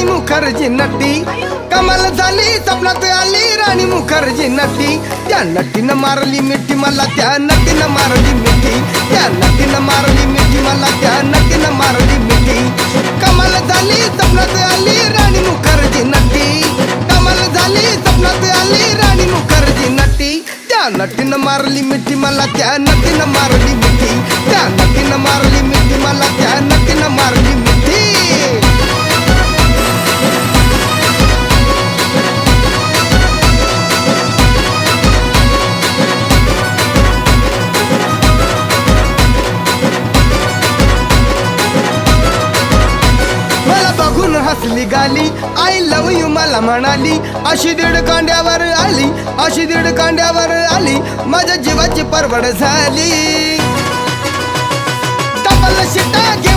राणी मुखर्जी नटी, कमाल झाली स्वप्नात आली राणी मुखर्जी नटी. त्या नटीनं मारली मिठी मला, त्या नटीनं मारली मिठी, त्या नटीनं मारली मिठी मला, त्या नटीनं मारली मिठी. कमाल झाली स्वप्नात आली राणी मुखर्जी नटी, कमाल झाली स्वप्नात आली राणी मुखर्जी नटी. त्या नटीनं मारली मिठी मला, त्या नटीनं मारली मिठी, त्या नटीनं मारली मिठी मला, त्या नटीनं मारली मिठी. हसली गाली, आय लव यू मला म्हणाली. अशी दीड कांड्यावर आली, अशी दीड कांड्यावर आली, माझ्या जीवाची परवड झाली. डबल शिटा घेऊन